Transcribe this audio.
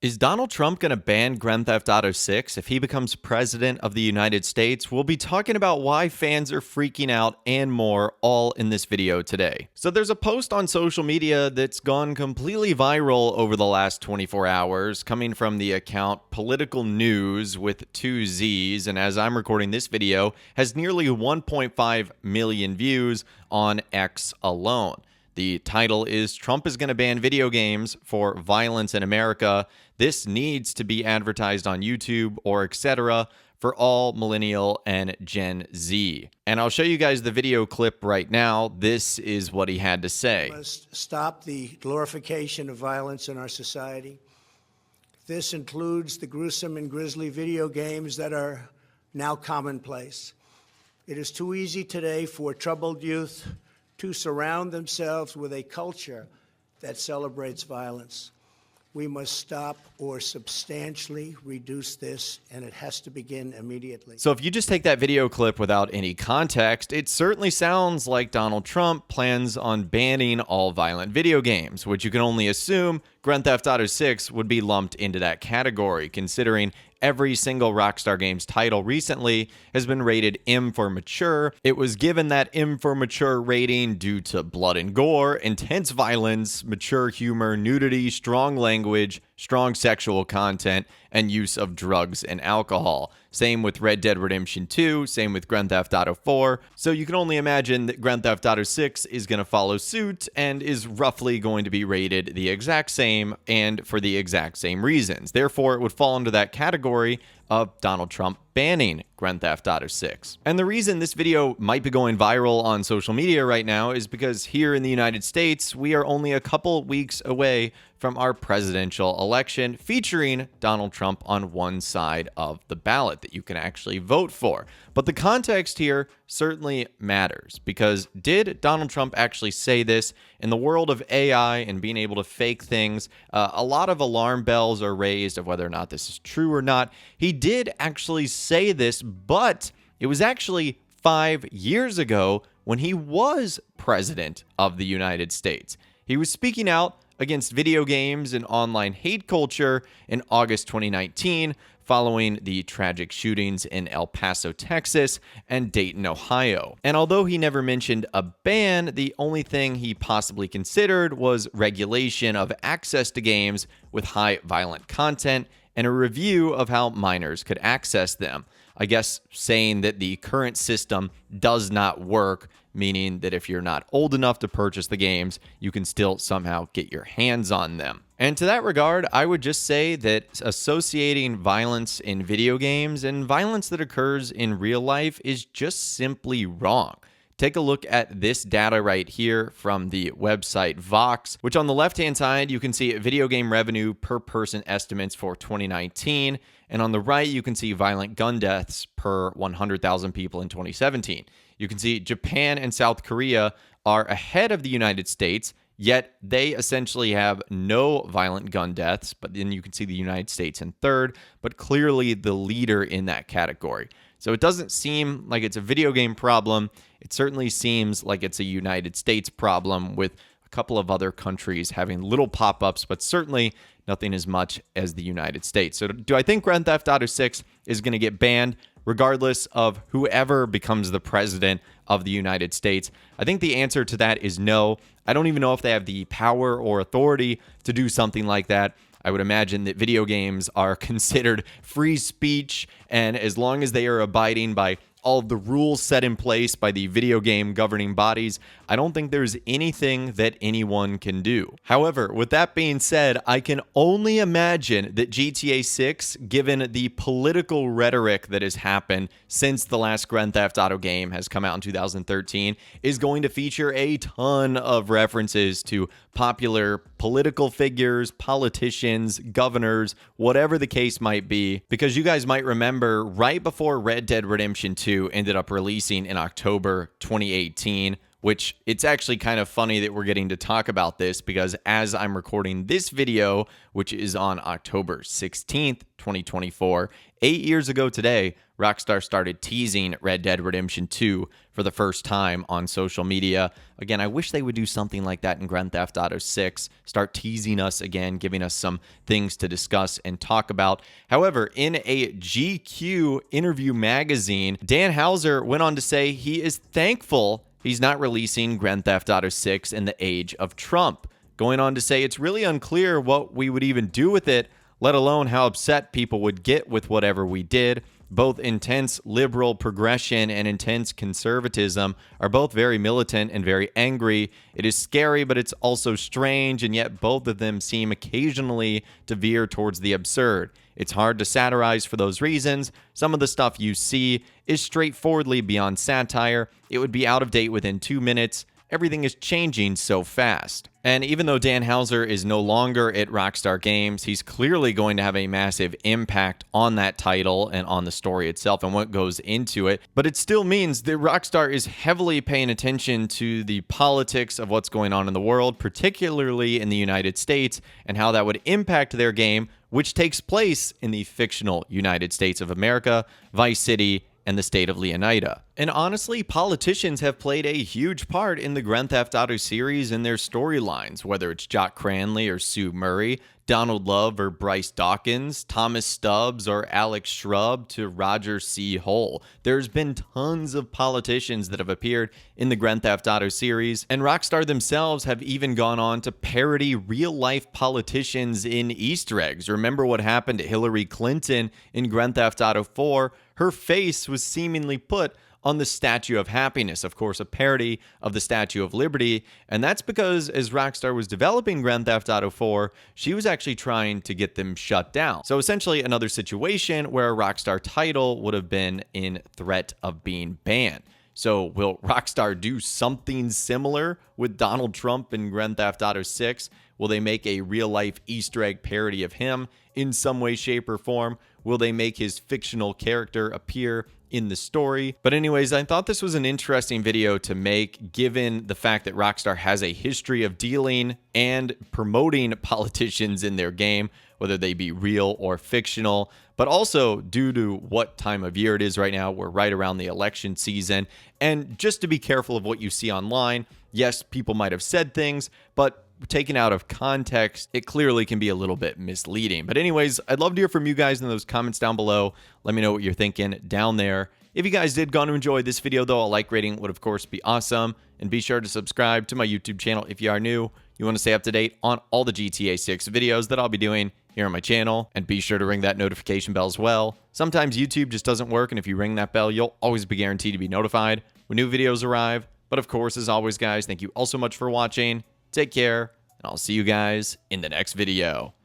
Is Donald Trump going to ban Grand Theft Auto 6 if he becomes president of the United States? We'll be talking about why fans are freaking out and more, all in this video today. So there's a post on social media that's gone completely viral over the last 24 hours, coming from the account Political News with 2 Z's, and as I'm recording this video, has nearly 1.5 million views on X alone. The title is "Trump is going to ban video games for violence in America. This needs to be advertised on YouTube or etc. for all millennial and Gen Z." And I'll show you guys the video clip right now. This is what he had to say. We must stop the glorification of violence in our society. This includes the gruesome and grisly video games that are now commonplace. It is too easy today for troubled youth to surround themselves with a culture that celebrates violence. We must stop or substantially reduce this, and it has to begin immediately. So if you just take that video clip without any context, it certainly sounds like Donald Trump plans on banning all violent video games, which you can only assume Grand Theft Auto 6 would be lumped into that category, considering every single Rockstar Games title recently has been rated M for mature. It was given that M for mature rating due to blood and gore, intense violence, mature humor, nudity, strong language, strong sexual content, and use of drugs and alcohol. Same with Red Dead Redemption 2, same with Grand Theft Auto 4. So you can only imagine that Grand Theft Auto 6 is going to follow suit and is roughly going to be rated the exact same and for the exact same reasons. Therefore, it would fall into that category of Donald Trump banning Grand Theft Auto 6. And the reason this video might be going viral on social media right now is because here in the United States, we are only a couple weeks away from our presidential election featuring Donald Trump on one side of the ballot that you can actually vote for. But the context here certainly matters, because did Donald Trump actually say this? In the world of AI and being able to fake things, a lot of alarm bells are raised of whether or not this is true or not. He did actually say this, but it was actually 5 years ago when he was president of the United States. He was speaking out against video games and online hate culture in August 2019, following the tragic shootings in El Paso, Texas, and Dayton, Ohio. And although he never mentioned a ban, the only thing he possibly considered was regulation of access to games with high violent content and a review of how minors could access them. I guess saying that the current system does not work, meaning that if you're not old enough to purchase the games, you can still somehow get your hands on them. And to that regard, I would just say that associating violence in video games and violence that occurs in real life is just simply wrong. Take a look at this data right here from the website Vox, which on the left-hand side, you can see video game revenue per person estimates for 2019. And on the right, you can see violent gun deaths per 100,000 people in 2017. You can see Japan and South Korea are ahead of the United States, yet they essentially have no violent gun deaths. But then you can see the United States in third, but clearly the leader in that category. So it doesn't seem like it's a video game problem. It certainly seems like it's a United States problem, with a couple of other countries having little pop-ups, but certainly nothing as much as the United States. So do I think Grand Theft Auto 6 is going to get banned regardless of whoever becomes the president of the United States? I think the answer to that is no. I don't even know if they have the power or authority to do something like that. I would imagine that video games are considered free speech, and as long as they are abiding by all of the rules set in place by the video game governing bodies, I don't think there's anything that anyone can do. However, with that being said, I can only imagine that GTA 6, given the political rhetoric that has happened since the last Grand Theft Auto game has come out in 2013, is going to feature a ton of references to popular political figures, politicians, governors, whatever the case might be. Because you guys might remember right before Red Dead Redemption 2 ended up releasing in October 2018, which it's actually kind of funny that we're getting to talk about this because as I'm recording this video, which is on October 16th, 2024, 8 years ago today, Rockstar started teasing Red Dead Redemption 2 for the first time on social media. Again, I wish they would do something like that in Grand Theft Auto 6, start teasing us again, giving us some things to discuss and talk about. However, in a GQ interview magazine, Dan Houser went on to say he is thankful he's not releasing Grand Theft Auto 6 in the age of Trump, going on to say it's really unclear what we would even do with it, let alone how upset people would get with whatever we did. Both intense liberal progression and intense conservatism are both very militant and very angry. It is scary, but it's also strange, and yet both of them seem occasionally to veer towards the absurd. It's hard to satirize for those reasons. Some of the stuff you see is straightforwardly beyond satire. It would be out of date within 2 minutes. Everything is changing so fast. And even though Dan Houser is no longer at Rockstar Games, he's clearly going to have a massive impact on that title and on the story itself and what goes into it. But it still means that Rockstar is heavily paying attention to the politics of what's going on in the world, particularly in the United States, and how that would impact their game, which takes place in the fictional United States of America, Vice City, and the state of Leonida. And honestly, politicians have played a huge part in the Grand Theft Auto series and their storylines, whether it's Jock Cranley or Sue Murray, Donald Love or Bryce Dawkins, Thomas Stubbs or Alex Shrub to Roger C. Hull. There's been tons of politicians that have appeared in the Grand Theft Auto series, and Rockstar themselves have even gone on to parody real-life politicians in Easter eggs. Remember what happened to Hillary Clinton in Grand Theft Auto 4? Her face was seemingly put on the Statue of Happiness, of course, a parody of the Statue of Liberty. And that's because as Rockstar was developing Grand Theft Auto 4, she was actually trying to get them shut down. So essentially another situation where a Rockstar title would have been in threat of being banned. So will Rockstar do something similar with Donald Trump in Grand Theft Auto 6? Will they make a real-life Easter egg parody of him in some way, shape, or form? Will they make his fictional character appear in the story? But anyways, I thought this was an interesting video to make, given the fact that Rockstar has a history of dealing and promoting politicians in their game, whether they be real or fictional, but also due to what time of year it is right now. We're right around the election season. And just to be careful of what you see online, yes, people might have said things, but taken out of context, it clearly can be a little bit misleading. But anyways, I'd love to hear from you guys in those comments down below. Let me know what you're thinking down there. If you guys did go to enjoy this video, though, a like rating would, of course, be awesome. And be sure to subscribe to my YouTube channel if you are new. You want to stay up to date on all the GTA 6 videos that I'll be doing here on my channel. And be sure to ring that notification bell as well. Sometimes YouTube just doesn't work, and if you ring that bell, you'll always be guaranteed to be notified when new videos arrive. But of course, as always, guys, thank you all so much for watching. Take care, and I'll see you guys in the next video.